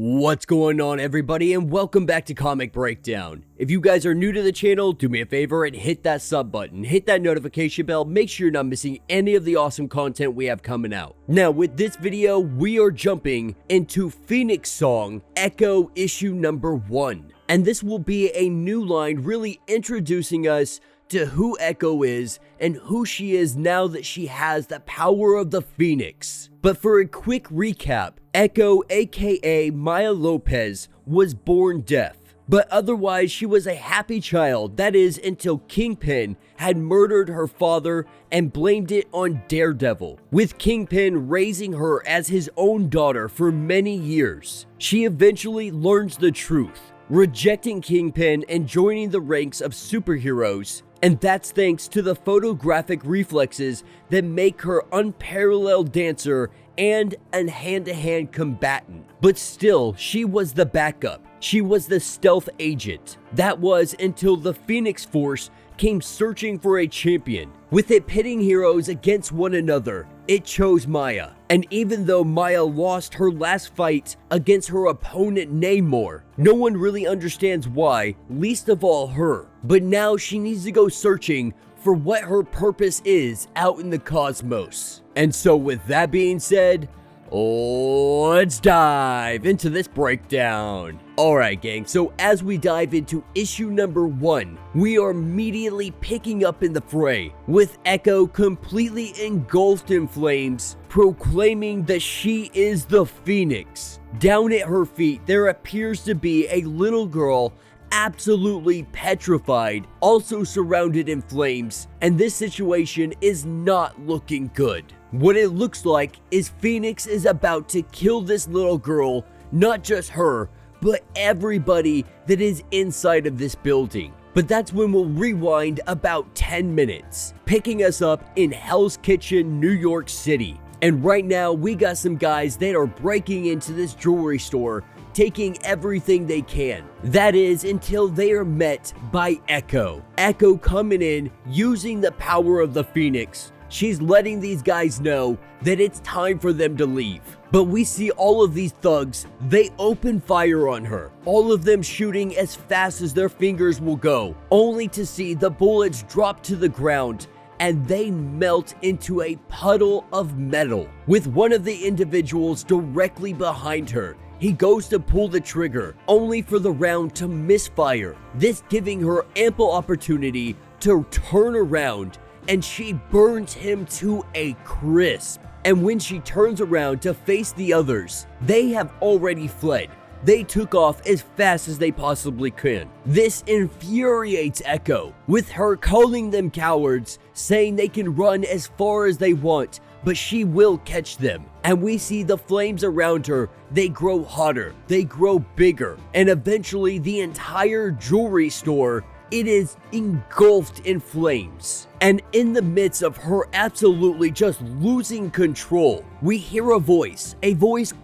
What's going on, everybody, and welcome back to Comic Breakdown. If you guys are new to the channel, do me a favor and hit that sub button, hit that notification bell, make sure you're not missing any of the awesome content we have coming out. Now, with this video, we are jumping into Phoenix Song Echo issue number 1. And this will be a new line really introducing us to who Echo is and who she is now that she has the power of the Phoenix. But for a quick recap, Echo, aka Maya Lopez, was born deaf. But otherwise, she was a happy child, that is, until Kingpin had murdered her father and blamed it on Daredevil, with Kingpin raising her as his own daughter for many years. She eventually learns the truth, rejecting Kingpin and joining the ranks of superheroes. And that's thanks to the photographic reflexes that make her unparalleled dancer and a hand-to-hand combatant. But still, she was the backup. She was the stealth agent. That was until the Phoenix Force came searching for a champion. With it pitting heroes against one another, it chose Maya. And even though Maya lost her last fight against her opponent Namor, no one really understands why, least of all her. But now she needs to go searching for what her purpose is out in the cosmos. And so with that being said, let's dive into this breakdown. Alright gang, so as we dive into issue number 1, we are immediately picking up in the fray, with Echo completely engulfed in flames, proclaiming that she is the Phoenix. Down at her feet, there appears to be a little girl absolutely petrified, also surrounded in flames, and this situation is not looking good. What it looks like is Phoenix is about to kill this little girl, not just her, but everybody that is inside of this building. But that's when we'll rewind about 10 minutes, picking us up in Hell's Kitchen, New York City. And right now, we got some guys that are breaking into this jewelry store, taking everything they can. That is until they are met by Echo. Echo coming in, using the power of the Phoenix. She's letting these guys know that it's time for them to leave. But we see all of these thugs, they open fire on her. All of them shooting as fast as their fingers will go, only to see the bullets drop to the ground and they melt into a puddle of metal, with one of the individuals directly behind her. He goes to pull the trigger, only for the round to misfire, this giving her ample opportunity to turn around, and she burns him to a crisp. And when she turns around to face the others, they have already fled. They took off as fast as they possibly could. This infuriates Echo, with her calling them cowards, saying they can run as far as they want, but she will catch them. And we see the flames around her, they grow hotter, they grow bigger, and eventually the entire jewelry store, it is engulfed in flames. And in the midst of her absolutely just losing control, we hear a voice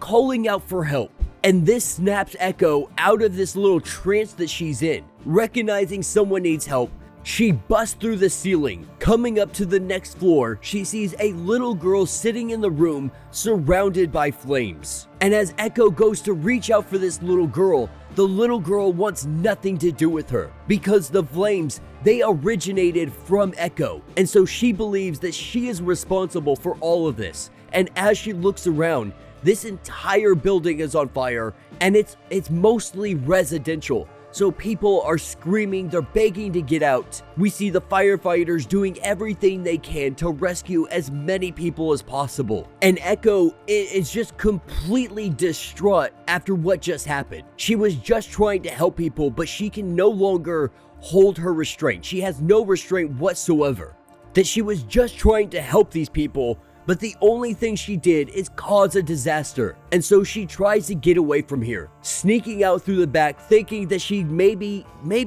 calling out for help. And this snaps Echo out of this little trance that she's in. Recognizing someone needs help, she busts through the ceiling. Coming up to the next floor, she sees a little girl sitting in the room surrounded by flames. And as Echo goes to reach out for this little girl, the little girl wants nothing to do with her because the flames, they originated from Echo. And so she believes that she is responsible for all of this. And as she looks around, this entire building is on fire, and it's mostly residential. So people are screaming, they're begging to get out. We see the firefighters doing everything they can to rescue as many people as possible. And Echo is just completely distraught after what just happened. She was just trying to help people, but she can no longer hold her restraint. She has no restraint whatsoever. That she was just trying to help these people, but the only thing she did is cause a disaster. And so she tries to get away from here, sneaking out through the back, thinking that she maybe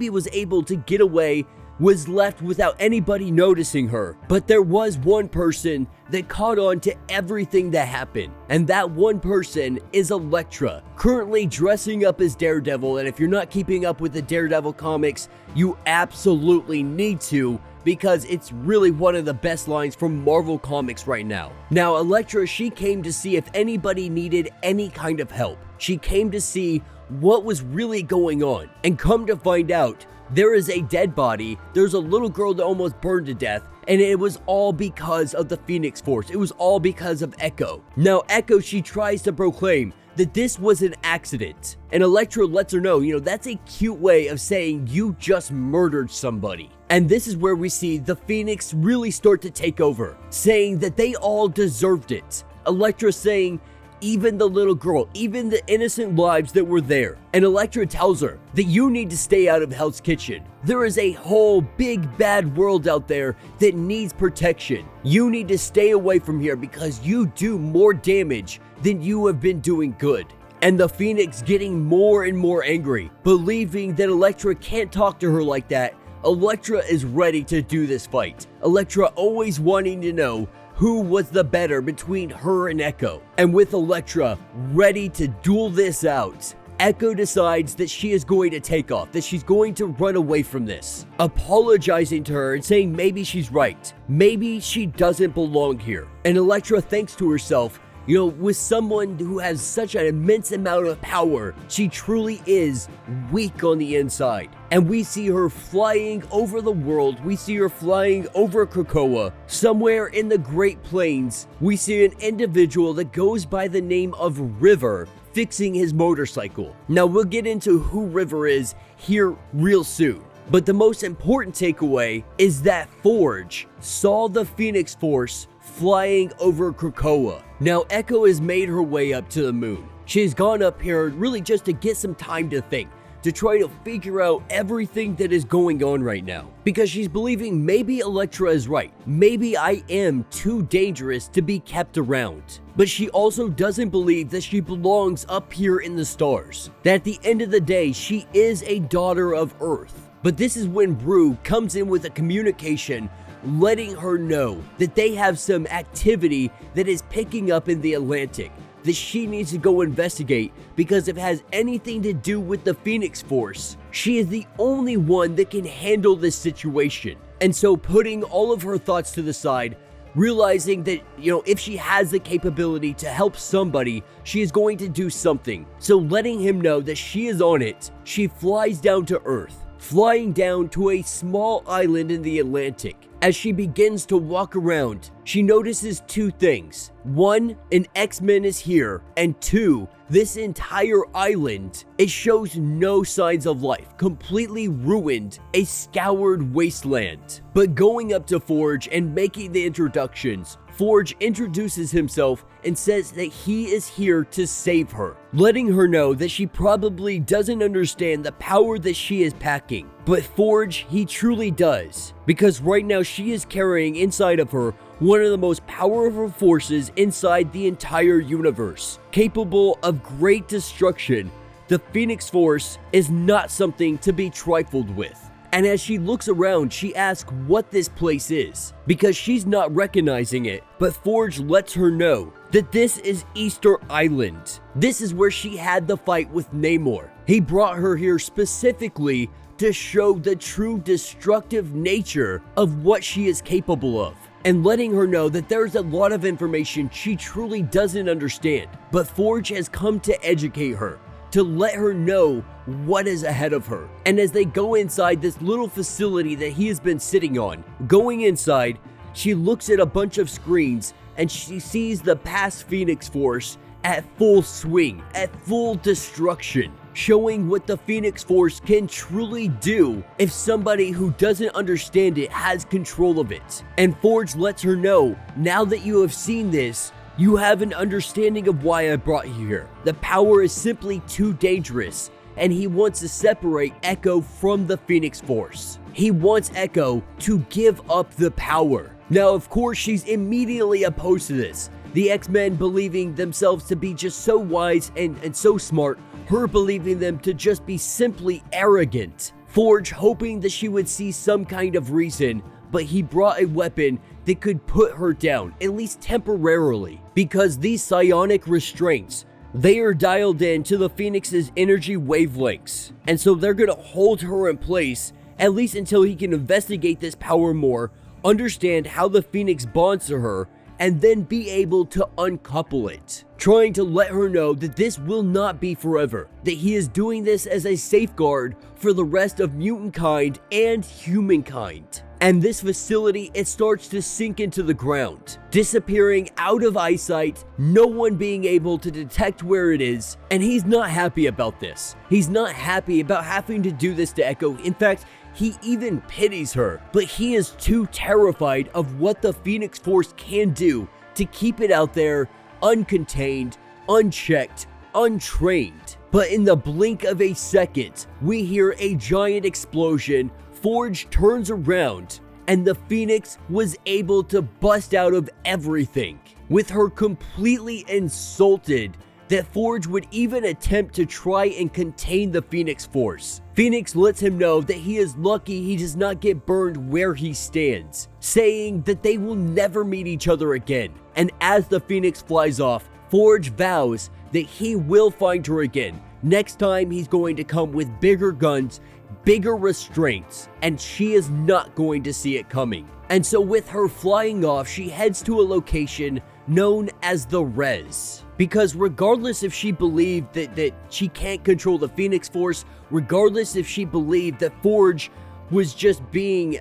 was able to get away, was left without anybody noticing her. But there was one person that caught on to everything that happened. And that one person is Elektra, currently dressing up as Daredevil. And if you're not keeping up with the Daredevil comics, you absolutely need to, because it's really one of the best lines from Marvel Comics right now. Now, Elektra, she came to see if anybody needed any kind of help. She came to see what was really going on, and come to find out, there is a dead body, there's a little girl that almost burned to death, and it was all because of the Phoenix Force. It was all because of Echo. Now, Echo, she tries to proclaim that this was an accident, and Elektra lets her know, that's a cute way of saying you just murdered somebody. And this is where we see the Phoenix really start to take over, saying that they all deserved it. Elektra saying, even the little girl, even the innocent lives that were there. And Elektra tells her that you need to stay out of Hell's Kitchen. There is a whole big bad world out there that needs protection. You need to stay away from here because you do more damage than you have been doing good. And the Phoenix getting more and more angry, believing that Elektra can't talk to her like that. Elektra is ready to do this fight. Elektra always wanting to know who was the better between her and Echo. And with Elektra ready to duel this out, Echo decides that she is going to take off, that she's going to run away from this, apologizing to her and saying maybe she's right. Maybe she doesn't belong here. And Elektra thinks to herself, with someone who has such an immense amount of power, she truly is weak on the inside. And we see her flying over the world. We see her flying over Krakoa. Somewhere in the Great Plains, we see an individual that goes by the name of River fixing his motorcycle. Now, we'll get into who River is here real soon. But the most important takeaway is that Forge saw the Phoenix Force flying over Krakoa. Now, Echo has made her way up to the moon. She's gone up here really just to get some time to think, to try to figure out everything that is going on right now. Because she's believing maybe Elektra is right. Maybe I am too dangerous to be kept around. But she also doesn't believe that she belongs up here in the stars. That at the end of the day, she is a daughter of Earth. But this is when Brew comes in with a communication letting her know that they have some activity that is picking up in the Atlantic that she needs to go investigate, because if it has anything to do with the Phoenix Force, she is the only one that can handle this situation. And so putting all of her thoughts to the side, realizing that, if she has the capability to help somebody, she is going to do something. So letting him know that she is on it, she flies down to Earth, flying down to a small island in the Atlantic. As she begins to walk around, she notices two things. One, an X-Men is here, and two, this entire island, it shows no signs of life, completely ruined, a scoured wasteland. But going up to Forge and making the introductions, Forge introduces himself and says that he is here to save her, letting her know that she probably doesn't understand the power that she is packing. But Forge, he truly does, because right now she is carrying inside of her one of the most powerful forces inside the entire universe, capable of great destruction. The Phoenix Force is not something to be trifled with. And as she looks around, she asks what this place is, because she's not recognizing it. But Forge lets her know that this is Easter Island. This is where she had the fight with Namor. He brought her here specifically to show the true destructive nature of what she is capable of, and letting her know that there's a lot of information she truly doesn't understand. But Forge has come to educate her, to let her know what is ahead of her. And as they go inside this little facility that he has been sitting on, going inside, she looks at a bunch of screens and she sees the past Phoenix Force at full swing, at full destruction, showing what the Phoenix Force can truly do if somebody who doesn't understand it has control of it. And Forge lets her know, now that you have seen this, you have an understanding of why I brought you here. The power is simply too dangerous, and he wants to separate Echo from the Phoenix Force. He wants Echo to give up the power. Now, of course, she's immediately opposed to this. The X-Men believing themselves to be just so wise and so smart, her believing them to just be simply arrogant. Forge hoping that she would see some kind of reason, but he brought a weapon that could put her down, at least temporarily, because these psionic restraints, they are dialed in to the Phoenix's energy wavelengths, and so they're gonna hold her in place at least until he can investigate this power more, understand how the Phoenix bonds to her, and then be able to uncouple it, trying to let her know that this will not be forever, that he is doing this as a safeguard for the rest of mutant kind and humankind. And this facility, it starts to sink into the ground, disappearing out of eyesight, no one being able to detect where it is, and he's not happy about this. He's not happy about having to do this to Echo. In fact, he even pities her, but he is too terrified of what the Phoenix Force can do to keep it out there, uncontained, unchecked, untrained. But in the blink of a second, we hear a giant explosion. Forge turns around, and the Phoenix was able to bust out of everything, with her completely insulted that Forge would even attempt to try and contain the Phoenix Force. Phoenix lets him know that he is lucky he does not get burned where he stands, saying that they will never meet each other again. And as the Phoenix flies off, Forge vows that he will find her again. Next time he's going to come with bigger guns, bigger restraints, and she is not going to see it coming. And so with her flying off, she heads to a location known as the Res. Because regardless if she believed that she can't control the Phoenix Force, regardless if she believed that Forge was just being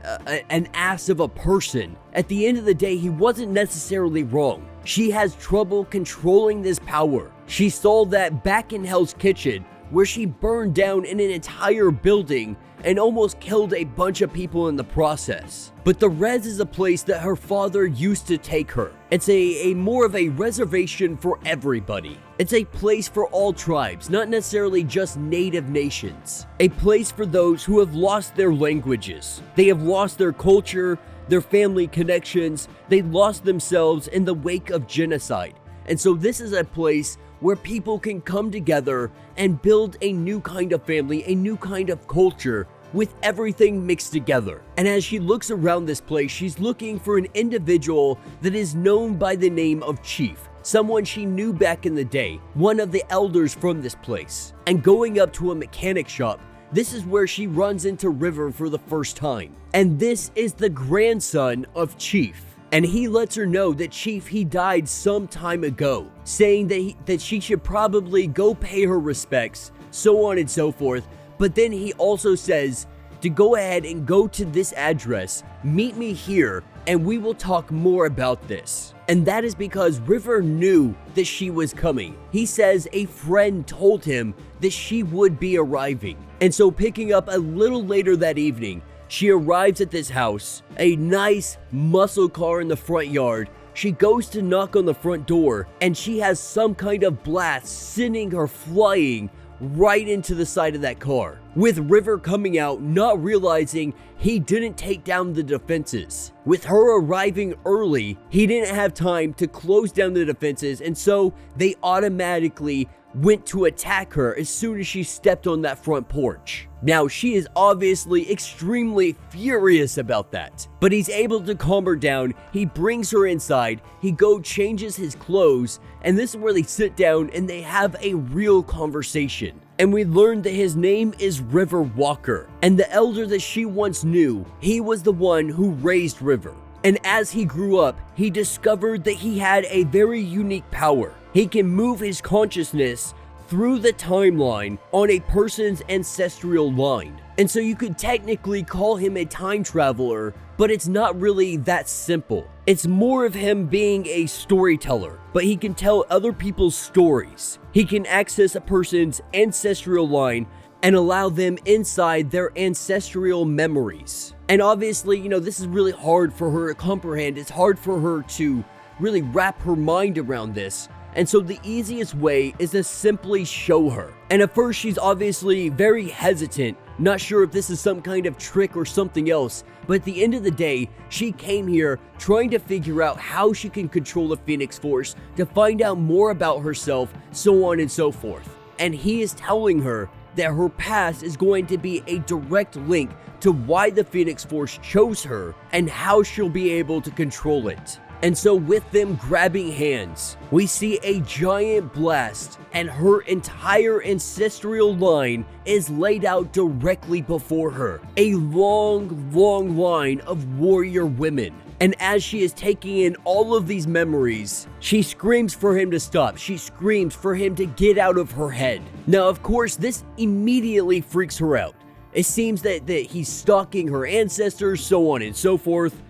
an ass of a person, at the end of the day, he wasn't necessarily wrong. She has trouble controlling this power. She saw that back in Hell's Kitchen, where she burned down an entire building and almost killed a bunch of people in the process. But the Res is a place that her father used to take her. It's a more of a reservation for everybody. It's a place for all tribes, not necessarily just native nations. A place for those who have lost their languages. They have lost their culture, their family connections. They lost themselves in the wake of genocide. And so this is a place where people can come together and build a new kind of family, a new kind of culture with everything mixed together. And as she looks around this place, she's looking for an individual that is known by the name of Chief, someone she knew back in the day, one of the elders from this place. And going up to a mechanic shop, this is where she runs into River for the first time. And this is the grandson of Chief. And he lets her know that Chief, he died some time ago, saying that she should probably go pay her respects, so on and so forth. But then he also says to go ahead and go to this address, meet me here, and we will talk more about this. And that is because River knew that she was coming. He says a friend told him that she would be arriving. And so picking up a little later that evening, she arrives at this house, a nice muscle car in the front yard. She goes to knock on the front door, and she has some kind of blast sending her flying right into the side of that car, with River coming out, not realizing he didn't take down the defenses. With her arriving early, he didn't have time to close down the defenses, and so they automatically went to attack her as soon as she stepped on that front porch. Now, she is obviously extremely furious about that, but he's able to calm her down. He brings her inside, he changes his clothes, and this is where they sit down and they have a real conversation. And we learn that his name is River Walker, and the elder that she once knew, he was the one who raised River. And as he grew up, he discovered that he had a very unique power. He can move his consciousness through the timeline on a person's ancestral line. And so you could technically call him a time traveler, but it's not really that simple. It's more of him being a storyteller, but he can tell other people's stories. He can access a person's ancestral line and allow them inside their ancestral memories. And obviously, this is really hard for her to comprehend. It's hard for her to really wrap her mind around this. And so the easiest way is to simply show her. And at first she's obviously very hesitant, not sure if this is some kind of trick or something else, but at the end of the day, she came here trying to figure out how she can control the Phoenix Force, to find out more about herself, so on and so forth. And he is telling her that her past is going to be a direct link to why the Phoenix Force chose her and how she'll be able to control it. And so with them grabbing hands, we see a giant blast, and her entire ancestral line is laid out directly before her. A long, long line of warrior women. And as she is taking in all of these memories, she screams for him to stop. She screams for him to get out of her head. Now, of course, this immediately freaks her out. It seems that he's stalking her ancestors, so on and so forth.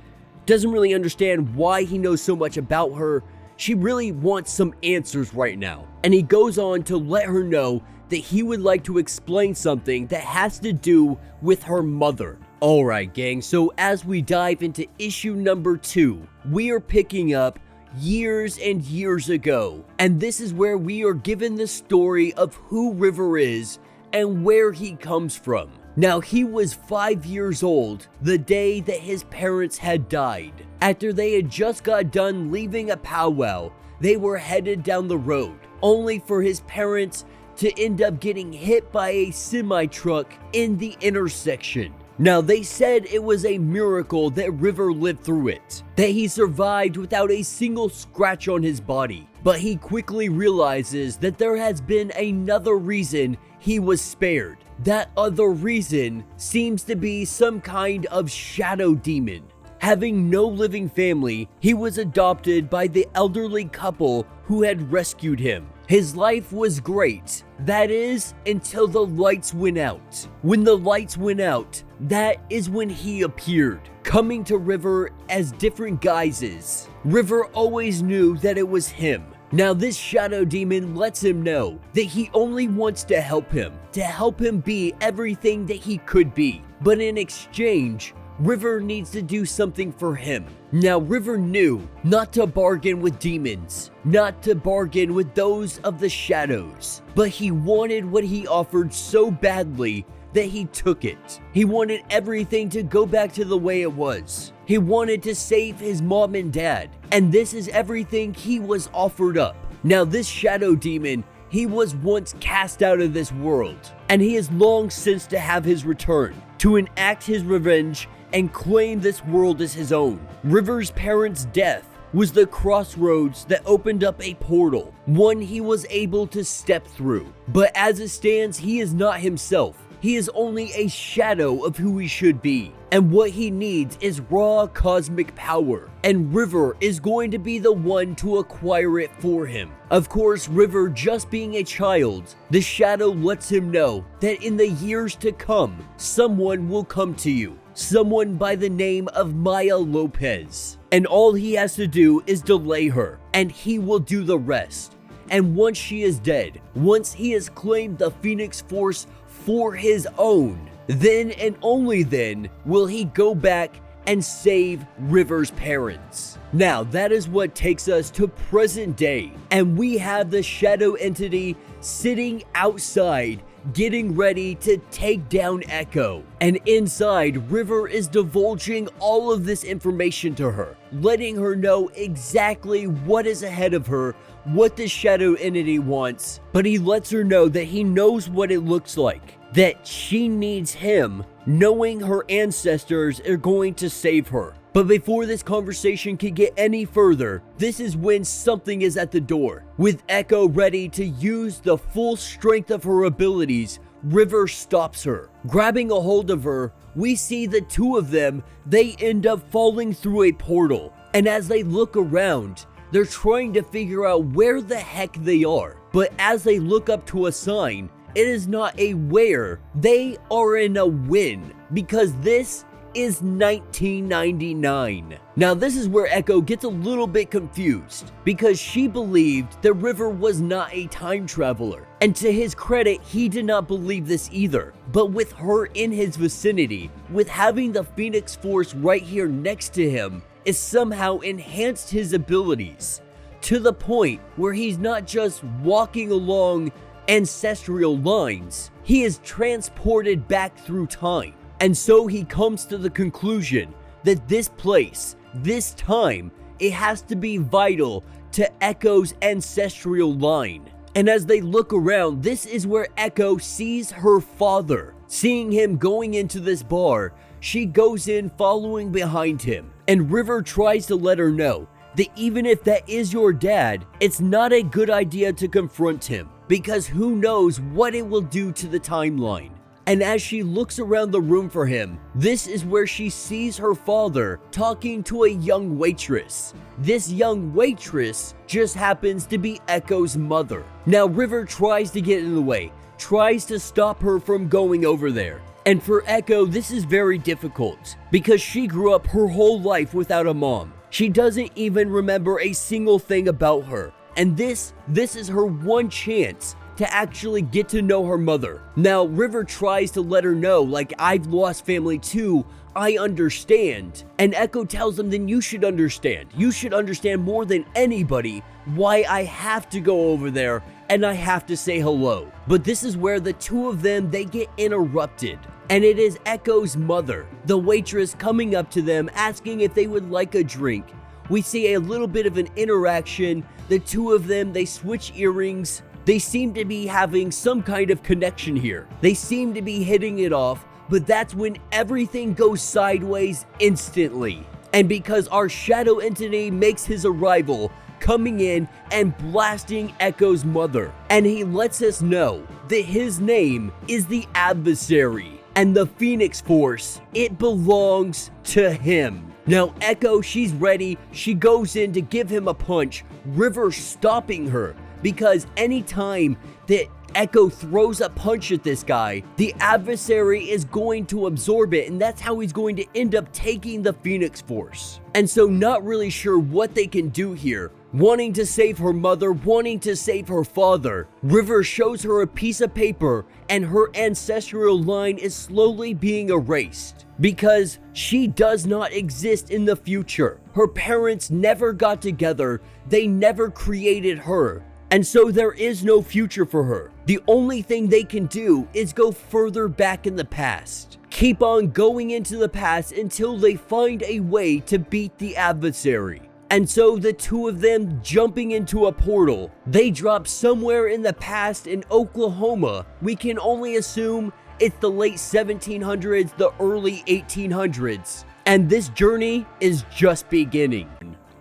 Doesn't really understand why he knows so much about her. She really wants some answers right now. And he goes on to let her know that he would like to explain something that has to do with her mother. Alright gang, so as we dive into issue number 2, we are picking up years and years ago. And this is where we are given the story of who River is and where he comes from. Now, he was 5 years old the day that his parents had died. After they had just got done leaving a powwow, they were headed down the road, only for his parents to end up getting hit by a semi-truck in the intersection. Now, they said it was a miracle that River lived through it, that he survived without a single scratch on his body. But he quickly realizes that there has been another reason he was spared. That other reason seems to be some kind of shadow demon. Having no living family, he was adopted by the elderly couple who had rescued him. His life was great, that is, until the lights went out. When the lights went out, that is when he appeared, coming to River as different guises. River always knew that it was him. Now this shadow demon lets him know that he only wants to help him be everything that he could be. But in exchange, River needs to do something for him. Now River knew not to bargain with demons, not to bargain with those of the shadows, but he wanted what he offered so badly that he took it. He wanted everything to go back to the way it was. He wanted to save his mom and dad, and this is everything he was offered up. Now this shadow demon, he was once cast out of this world, and he has long since to have his return, to enact his revenge and claim this world as his own. River's parents' death was the crossroads that opened up a portal, one he was able to step through. But as it stands, he is not himself. He is only a shadow of who he should be. And what he needs is raw cosmic power. And River is going to be the one to acquire it for him. Of course, River just being a child, the shadow lets him know that in the years to come, someone will come to you. Someone by the name of Maya Lopez. And all he has to do is delay her, and he will do the rest. And once she is dead, once he has claimed the Phoenix Force for his own, then and only then will he go back and save River's parents. Now that is what takes us to present day, and we have the shadow entity sitting outside getting ready to take down Echo. And inside, River is divulging all of this information to her, letting her know exactly what is ahead of her, what the shadow entity wants, but he lets her know that he knows what it looks like, that she needs him, knowing her ancestors are going to save her. But before this conversation can get any further, this is when something is at the door. With Echo ready to use the full strength of her abilities, River stops her. Grabbing a hold of her, we see the two of them, they end up falling through a portal. And as they look around, they're trying to figure out where the heck they are. But as they look up to a sign, it is not a where, they are in a when, because this is 1999. Now this is where Echo gets a little bit confused, because she believed that River was not a time traveler. And to his credit, he did not believe this either. But with her in his vicinity, with having the Phoenix Force right here next to him, it somehow enhanced his abilities, to the point where he's not just walking along ancestral lines, he is transported back through time. And so he comes to the conclusion that this place, this time, it has to be vital to Echo's ancestral line. And as they look around, this is where Echo sees her father. Seeing him going into this bar, she goes in following behind him. And River tries to let her know that even if that is your dad, it's not a good idea to confront him, because who knows what it will do to the timeline. And as she looks around the room for him, this is where she sees her father talking to a young waitress. This young waitress just happens to be Echo's mother. Now River tries to get in the way, tries to stop her from going over there. And for Echo, this is very difficult because she grew up her whole life without a mom. She doesn't even remember a single thing about her. And this is her one chance to actually get to know her mother. Now, River tries to let her know, like, I've lost family too, I understand. And Echo tells him, then you should understand. You should understand more than anybody why I have to go over there and I have to say hello. But this is where the two of them, they get interrupted. And it is Echo's mother, the waitress, coming up to them, asking if they would like a drink. We see a little bit of an interaction. The two of them, they switch earrings. They seem to be having some kind of connection here. They seem to be hitting it off, but that's when everything goes sideways instantly. And because our shadow entity makes his arrival, coming in and blasting Echo's mother. And he lets us know that his name is the Adversary. And the Phoenix Force, it belongs to him. Now Echo, she's ready. She goes in to give him a punch. River stopping her, because anytime that Echo throws a punch at this guy, the Adversary is going to absorb it, and that's how he's going to end up taking the Phoenix Force. And so not really sure what they can do here. Wanting to save her mother, wanting to save her father, River shows her a piece of paper and her ancestral line is slowly being erased because she does not exist in the future. Her parents never got together, they never created her. And so there is no future for her. The only thing they can do is go further back in the past. Keep on going into the past until they find a way to beat the Adversary. And so the two of them jumping into a portal, they drop somewhere in the past in Oklahoma. We can only assume it's the late 1700s, the early 1800s. And this journey is just beginning.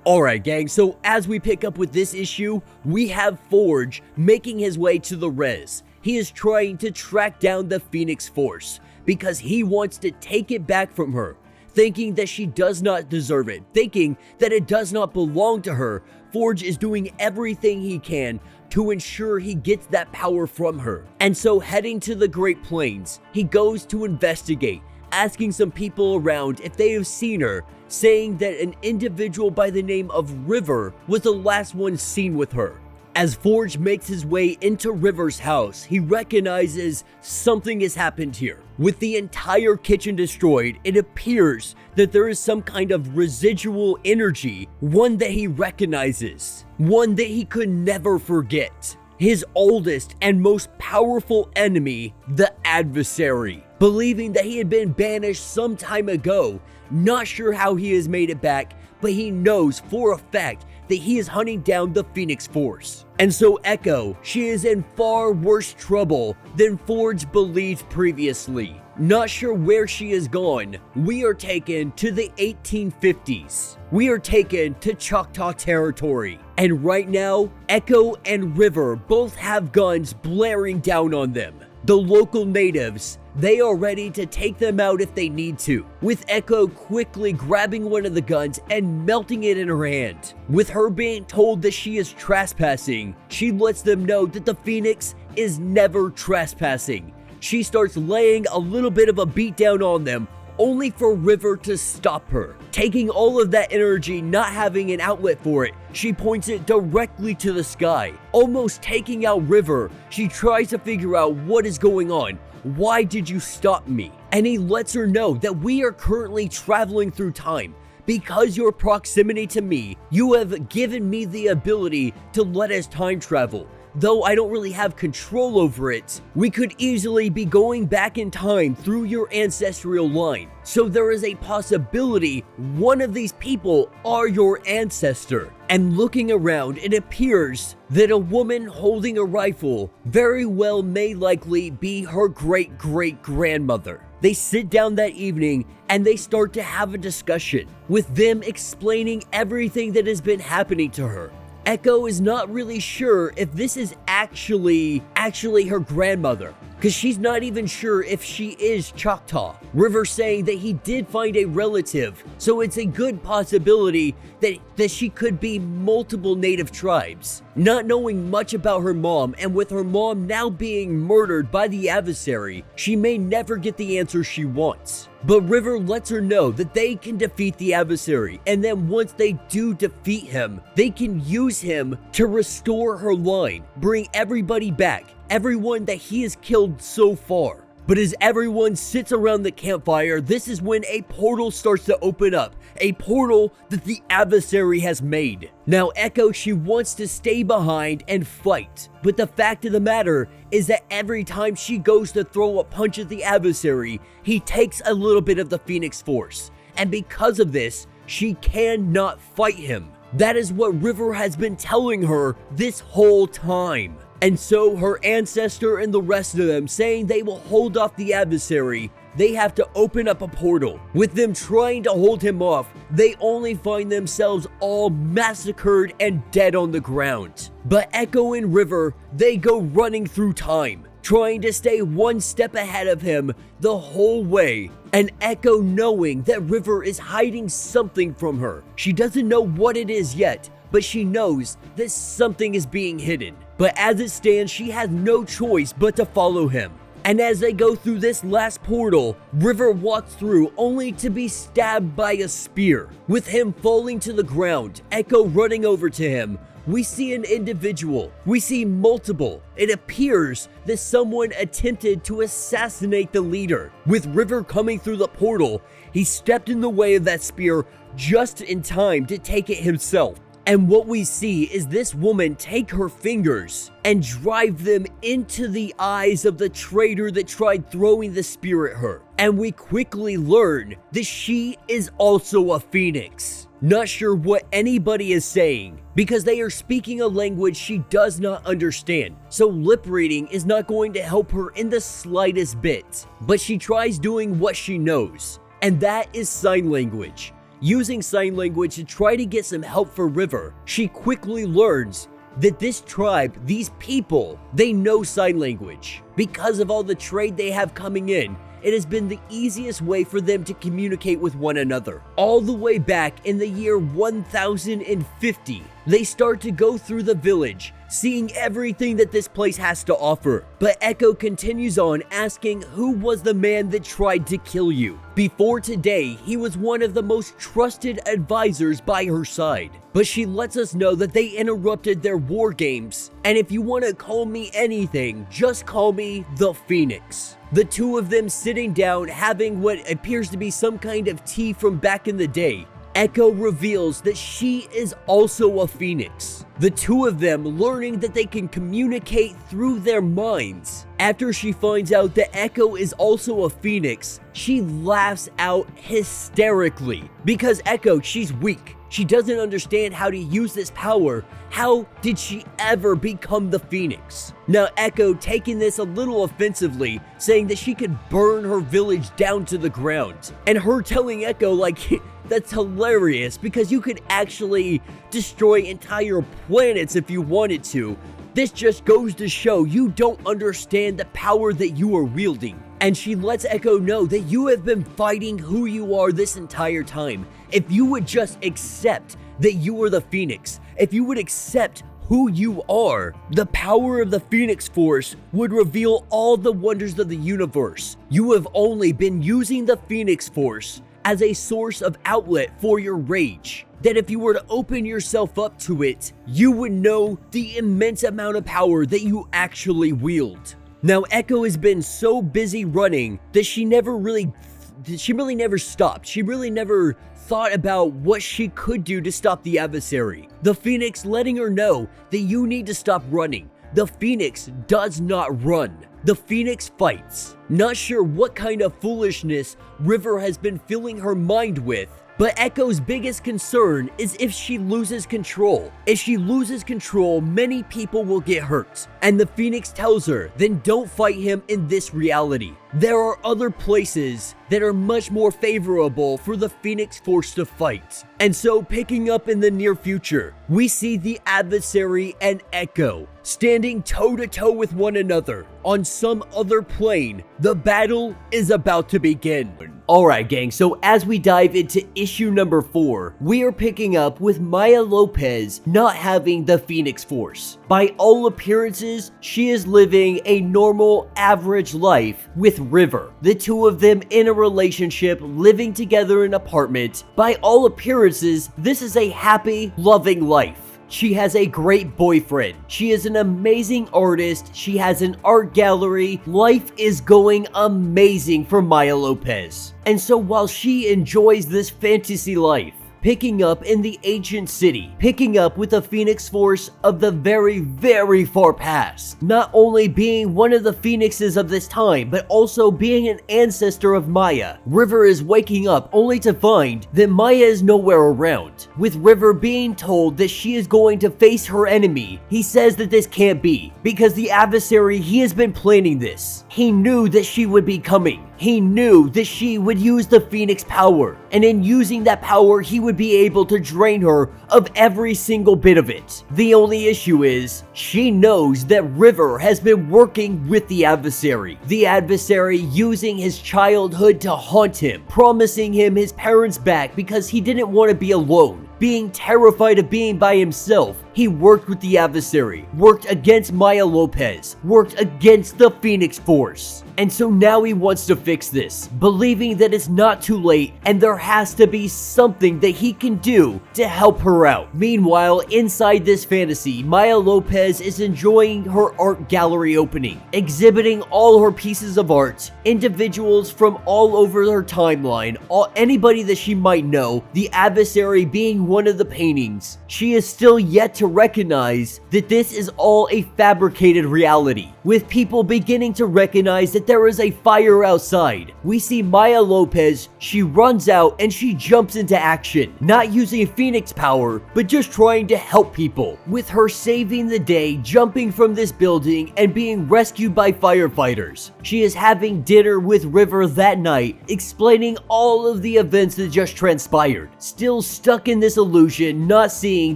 Alright gang, so as we pick up with this issue, we have Forge making his way to the res. He is trying to track down the Phoenix Force because he wants to take it back from her, thinking that she does not deserve it, thinking that it does not belong to her. Forge is doing everything he can to ensure he gets that power from her. And so heading to the Great Plains, he goes to investigate, asking some people around if they have seen her, saying that an individual by the name of River was the last one seen with her. As Forge makes his way into River's house, he recognizes something has happened here. With the entire kitchen destroyed, it appears that there is some kind of residual energy, one that he recognizes, one that he could never forget. His oldest and most powerful enemy, the Adversary. Believing that he had been banished some time ago, not sure how he has made it back, but he knows for a fact that he is hunting down the Phoenix Force. And so Echo, she is in far worse trouble than Forge believed previously. Not sure where she is gone, we are taken to the 1850s. We are taken to Choctaw territory. And right now, Echo and River both have guns blaring down on them. The local natives, they are ready to take them out if they need to, with Echo quickly grabbing one of the guns and melting it in her hand. With her being told that she is trespassing, she lets them know that the Phoenix is never trespassing. She starts laying a little bit of a beatdown on them, only for River to stop her. Taking all of that energy, not having an outlet for it, she points it directly to the sky, almost taking out River. She tries to figure out what is going on. Why did you stop me? And he lets her know that we are currently traveling through time. Because your proximity to me, you have given me the ability to let us time travel. Though I don't really have control over it, we could easily be going back in time through your ancestral line. So there is a possibility one of these people are your ancestor. And looking around, it appears that a woman holding a rifle very well may likely be her great-great-grandmother. They sit down that evening and they start to have a discussion, with them explaining everything that has been happening to her. Echo is not really sure if this is actually her grandmother, because she's not even sure if she is Choctaw. River saying that he did find a relative, so it's a good possibility that she could be multiple native tribes. Not knowing much about her mom, and with her mom now being murdered by the adversary, she may never get the answer she wants. But River lets her know that they can defeat the adversary, and then once they do defeat him, they can use him to restore her line, bring everybody back, everyone that he has killed so far. But as everyone sits around the campfire, this is when a portal starts to open up, a portal that the adversary has made. Now Echo, she wants to stay behind and fight, but the fact of the matter is that every time she goes to throw a punch at the adversary, he takes a little bit of the Phoenix Force, and because of this, she cannot fight him. That is what River has been telling her this whole time. And so her ancestor and the rest of them saying they will hold off the adversary, they have to open up a portal. With them trying to hold him off, they only find themselves all massacred and dead on the ground. But Echo and River, they go running through time, trying to stay one step ahead of him the whole way. And Echo knowing that River is hiding something from her. She doesn't know what it is yet, but she knows that something is being hidden. But as it stands, she has no choice but to follow him. And as they go through this last portal, River walks through only to be stabbed by a spear. With him falling to the ground, Echo running over to him, we see an individual. We see multiple. It appears that someone attempted to assassinate the leader. With River coming through the portal, he stepped in the way of that spear just in time to take it himself. And what we see is this woman take her fingers and drive them into the eyes of the traitor that tried throwing the spear at her. And we quickly learn that she is also a phoenix. Not sure what anybody is saying, because they are speaking a language she does not understand. So lip reading is not going to help her in the slightest bit. But she tries doing what she knows, and that is sign language. Using sign language to try to get some help for River, she quickly learns that this tribe, these people, they know sign language. Because of all the trade they have coming in, it has been the easiest way for them to communicate with one another. All the way back in the year 1050, they start to go through the village, seeing everything that this place has to offer. But Echo continues on asking who was the man that tried to kill you. Before today, he was one of the most trusted advisors by her side. But she lets us know that they interrupted their war games, and if you want to call me anything, just call me the Phoenix. The two of them sitting down having what appears to be some kind of tea from back in the day. Echo reveals that she is also a phoenix. The two of them learning that they can communicate through their minds. After she finds out that Echo is also a phoenix, she laughs out hysterically. Because Echo, she's weak. She doesn't understand how to use this power. How did she ever become the Phoenix? Now Echo taking this a little offensively, saying that she could burn her village down to the ground. And her telling Echo like, that's hilarious because you could actually destroy entire planets if you wanted to. This just goes to show you don't understand the power that you are wielding. And she lets Echo know that you have been fighting who you are this entire time. If you would just accept that you are the Phoenix, if you would accept who you are, the power of the Phoenix Force would reveal all the wonders of the universe. You have only been using the Phoenix Force as a source of outlet for your rage. That if you were to open yourself up to it, you would know the immense amount of power that you actually wield. Now Echo has been so busy running that she really never stopped. She really never thought about what she could do to stop the adversary. The Phoenix letting her know that you need to stop running. The Phoenix does not run. The Phoenix fights. Not sure what kind of foolishness River has been filling her mind with, but Echo's biggest concern is if she loses control. If she loses control, many people will get hurt. And the Phoenix tells her, then don't fight him in this reality. there are other places that are much more favorable for the Phoenix Force to fight. And so picking up in the near future, we see the Adversary and Echo standing toe-to-toe with one another on some other plane. The battle is about to begin. Alright gang, so as we dive into issue number 4, we are picking up with Maya Lopez not having the Phoenix Force. By all appearances, she is living a normal, average life with River. The two of them in a relationship, living together in an apartment. By all appearances, this is a happy, loving life. She has a great boyfriend. She is an amazing artist. She has an art gallery. Life is going amazing for Maya Lopez. And so while she enjoys this fantasy life, picking up in the ancient city, picking up with the Phoenix Force of the very, very far past. Not only being one of the phoenixes of this time, but also being an ancestor of Maya. River is waking up only to find that Maya is nowhere around. With River being told that she is going to face her enemy, he says that this can't be, because the Adversary, he has been planning this. He knew that she would be coming. He knew that she would use the Phoenix power, and in using that power, he would be able to drain her of every single bit of it. The only issue is, she knows that River has been working with the Adversary. The Adversary using his childhood to haunt him, promising him his parents back because he didn't want to be alone. Being terrified of being by himself, he worked with the Adversary, worked against Maya Lopez, worked against the Phoenix Force. And so now he wants to fix this, believing that it's not too late and there has to be something that he can do to help her out. Meanwhile, inside this fantasy, Maya Lopez is enjoying her art gallery opening, exhibiting all her pieces of art, individuals from all over her timeline, anybody that she might know, the Adversary being one of the paintings. She is still yet to recognize that this is all a fabricated reality, with people beginning to recognize that there is a fire outside. We see Maya Lopez, she runs out and she jumps into action, not using Phoenix power, but just trying to help people. With her saving the day, jumping from this building and being rescued by firefighters. She is having dinner with River that night, explaining all of the events that just transpired. Still stuck in this illusion, not seeing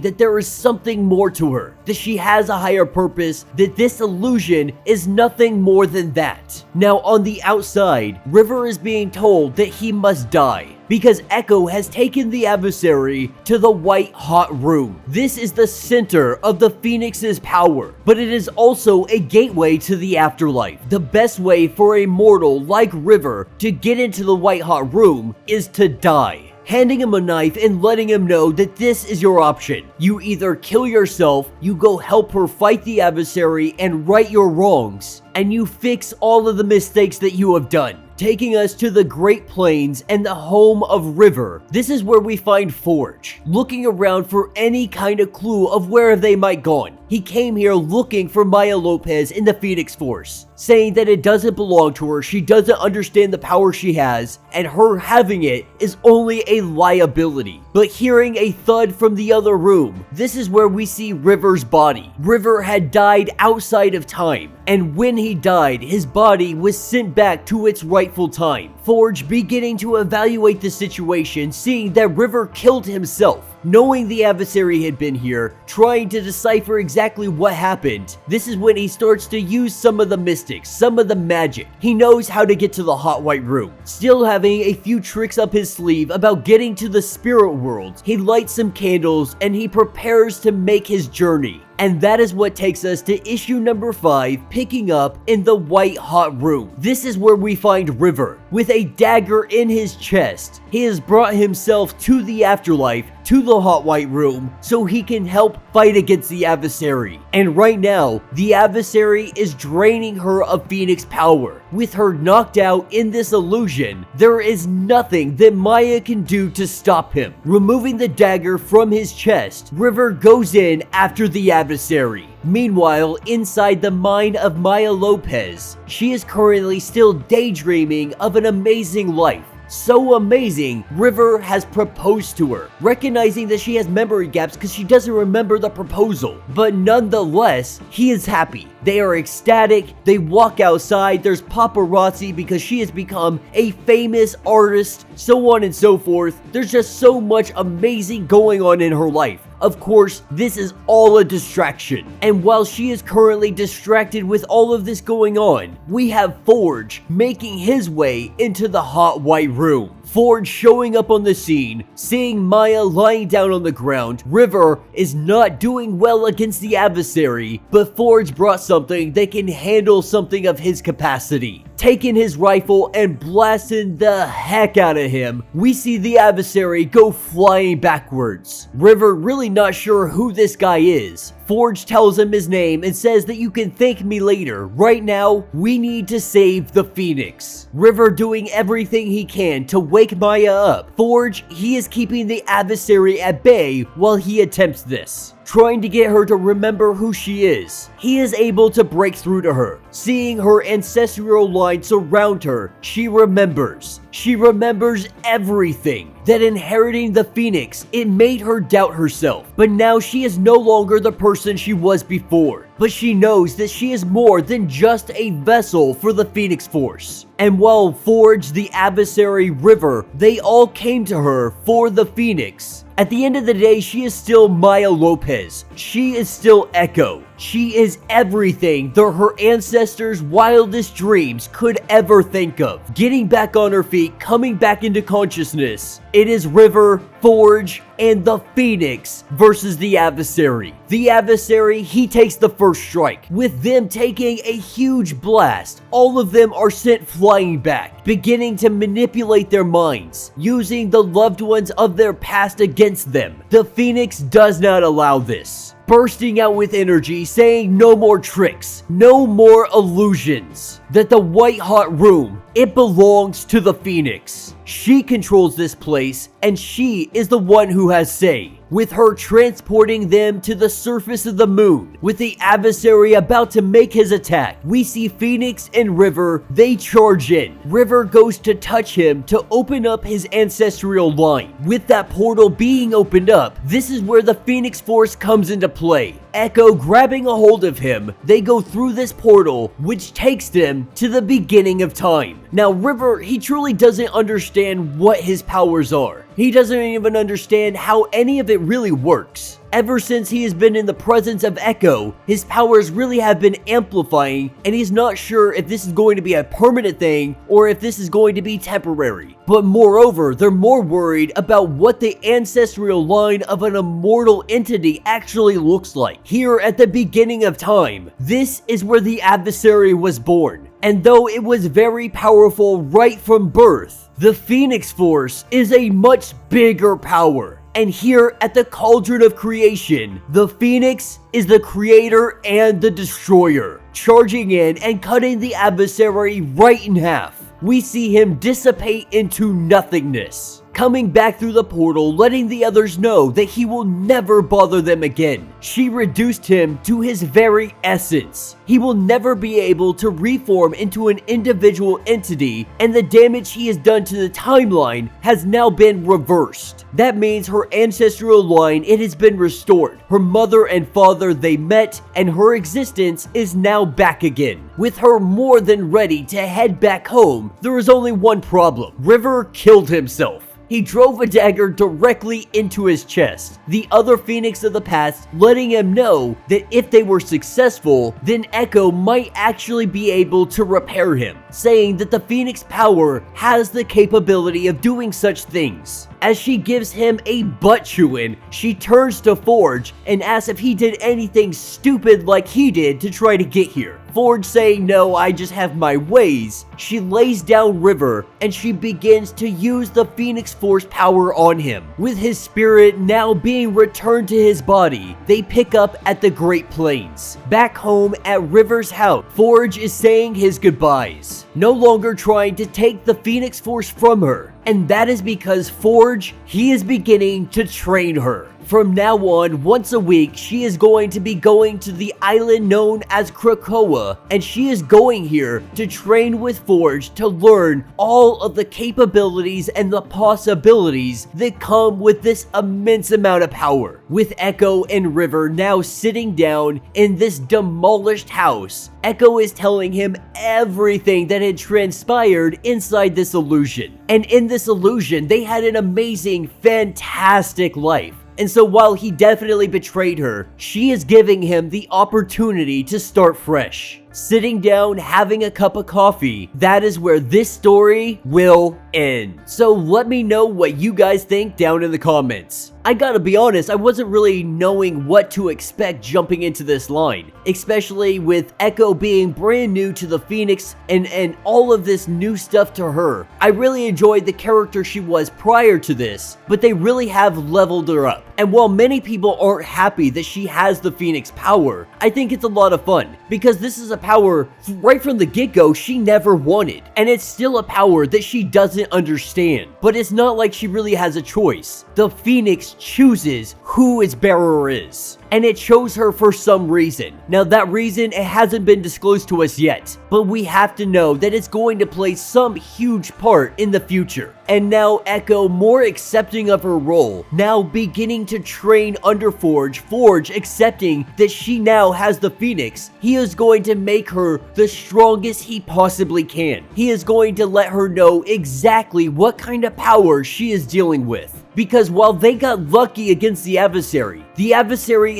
that there is something more to her, that she has a higher purpose, that this illusion is nothing more than that. Now on the outside, River is being told that he must die, because Echo has taken the Adversary to the white hot room. This is the center of the Phoenix's power, but it is also a gateway to the afterlife. The best way for a mortal like River to get into the white hot room is to die. Handing him a knife and letting him know that this is your option. You either kill yourself, you go help her fight the Adversary and right your wrongs, and you fix all of the mistakes that you have done. Taking us to the Great Plains and the home of River. This is where we find Forge, looking around for any kind of clue of where they might gone. He came here looking for Maya Lopez in the Phoenix Force, saying that it doesn't belong to her, she doesn't understand the power she has, and her having it is only a liability. But hearing a thud from the other room, this is where we see River's body. River had died outside of time, and when he died, his body was sent back to its rightful time. Forge beginning to evaluate the situation, seeing that River killed himself. Knowing the Adversary had been here, trying to decipher exactly what happened, this is when he starts to use some of the mystics, some of the magic. He knows how to get to the hot white room. Still having a few tricks up his sleeve about getting to the spirit world, he lights some candles and he prepares to make his journey. And that is what takes us to issue number 5, picking up in the white hot room. This is where we find River, with a dagger in his chest. He has brought himself to the afterlife, to the hot white room, so he can help fight against the Adversary. And right now, the Adversary is draining her of Phoenix power. With her knocked out in this illusion, there is nothing that Maya can do to stop him. Removing the dagger from his chest, River goes in after the Adversary. Meanwhile, inside the mind of Maya Lopez, she is currently still daydreaming of an amazing life. So amazing, River has proposed to her, recognizing that she has memory gaps because she doesn't remember the proposal. But nonetheless, he is happy. They are ecstatic, they walk outside, there's paparazzi because she has become a famous artist, so on and so forth. There's just so much amazing going on in her life. Of course, this is all a distraction. And while she is currently distracted with all of this going on, we have Forge making his way into the hot white room. Forge showing up on the scene, seeing Maya lying down on the ground. River is not doing well against the adversary, but Forge brought something that can handle something of his capacity. Taking his rifle and blasting the heck out of him, we see the adversary go flying backwards. River really not sure who this guy is. Forge tells him his name and says that you can thank me later. Right now, we need to save the Phoenix. River doing everything he can to wake Maya up. Forge, he is keeping the adversary at bay while he attempts this, trying to get her to remember who she is. He is able to break through to her. Seeing her ancestral line surround her, she remembers. She remembers everything. That inheriting the Phoenix, it made her doubt herself. But now she is no longer the person she was before. But she knows that she is more than just a vessel for the Phoenix Force. And while Forge, the adversary, River, they all came to her for the Phoenix, at the end of the day, she is still Maya Lopez. She is still Echo. She is everything that her ancestors' wildest dreams could ever think of. Getting back on her feet, coming back into consciousness. It is River, Forge, and the Phoenix versus the adversary. The adversary, he takes the first strike. With them taking a huge blast, all of them are sent flying back, beginning to manipulate their minds, using the loved ones of their past against them. The Phoenix does not allow this, bursting out with energy, saying no more tricks, no more illusions. That the white hot room, it belongs to the Phoenix. She controls this place, and she is the one who has say, with her transporting them to the surface of the moon. With the adversary about to make his attack, we see Phoenix and River, they charge in. River goes to touch him to open up his ancestral line. With that portal being opened up, this is where the Phoenix Force comes into play. Echo grabbing a hold of him, they go through this portal, which takes them to the beginning of time. Now River, he truly doesn't understand what his powers are. He doesn't even understand how any of it really works. Ever since he has been in the presence of Echo, his powers really have been amplifying, and he's not sure if this is going to be a permanent thing or if this is going to be temporary. But moreover, they're more worried about what the ancestral line of an immortal entity actually looks like. Here at the beginning of time, this is where the adversary was born. And though it was very powerful right from birth, the Phoenix Force is a much bigger power. And here at the Cauldron of Creation, the Phoenix is the creator and the destroyer, charging in and cutting the adversary right in half. We see him dissipate into nothingness, coming back through the portal, letting the others know that he will never bother them again. She reduced him to his very essence. He will never be able to reform into an individual entity, and the damage he has done to the timeline has now been reversed. That means her ancestral line, it has been restored. Her mother and father, they met, and her existence is now back again. With her more than ready to head back home, there is only one problem. River killed himself. He drove a dagger directly into his chest. The other Phoenix of the past letting him know that if they were successful, then Echo might actually be able to repair him, saying that the Phoenix power has the capability of doing such things. As she gives him a butt chewing, she turns to Forge and asks if he did anything stupid like he did to try to get here. Forge saying, "No, I just have my ways." She lays down River and she begins to use the Phoenix Force power on him. With his spirit now being returned to his body, they pick up at the Great Plains. Back home at River's house, Forge is saying his goodbyes, no longer trying to take the Phoenix Force from her. And that is because Forge, he is beginning to train her. From now on, once a week, she is going to be going to the island known as Krakoa, and she is going here to train with Forge to learn all of the capabilities and the possibilities that come with this immense amount of power. With Echo and River now sitting down in this demolished house, Echo is telling him everything that had transpired inside this illusion. And in this illusion, they had an amazing, fantastic life. And so while he definitely betrayed her, she is giving him the opportunity to start fresh. Sitting down, having a cup of coffee, that is where this story will end. So let me know what you guys think down in the comments. I gotta be honest, I wasn't really knowing what to expect jumping into this line, especially with Echo being brand new to the Phoenix and all of this new stuff to her. I really enjoyed the character she was prior to this, but they really have leveled her up. And while many people aren't happy that she has the Phoenix power, I think it's a lot of fun, because this is a power right from the get-go she never wanted, and it's still a power that she doesn't understand. But it's not like she really has a choice. The Phoenix chooses who its bearer is, and it chose her for some reason. Now that reason, it hasn't been disclosed to us yet, but we have to know that it's going to play some huge part in the future. And now Echo, more accepting of her role, now beginning to train under Forge, Forge accepting that she now has the Phoenix, he is going to make her the strongest he possibly can. He is going to let her know exactly what kind of power she is dealing with. Because while they got lucky against the adversary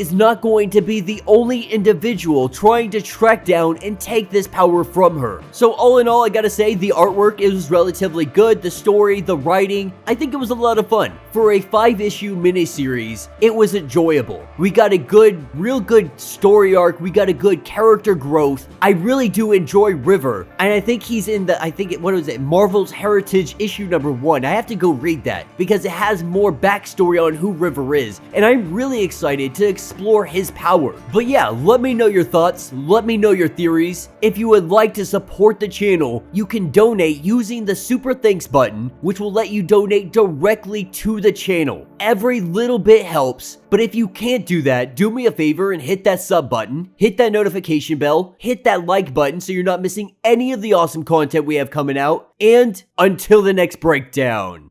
is not going to be the only individual trying to track down and take this power from her. So all in all, I gotta say, the artwork is relatively good, the story, the writing, I think it was a lot of fun. For a 5-issue miniseries, it was enjoyable. We got a real good story arc, we got a good character growth. I really do enjoy River, and I think he's in the, Marvel's Heritage issue number 1. I have to go read that, because it has more backstory on who River is, and I'm really excited to explore his power. But yeah, let me know your thoughts, let me know your theories. If you would like to support the channel, you can donate using the super thanks button, which will let you donate directly to the channel. Every little bit helps, but if you can't do that, do me a favor and hit that sub button, hit that notification bell, hit that like button so you're not missing any of the awesome content we have coming out, and until the next breakdown.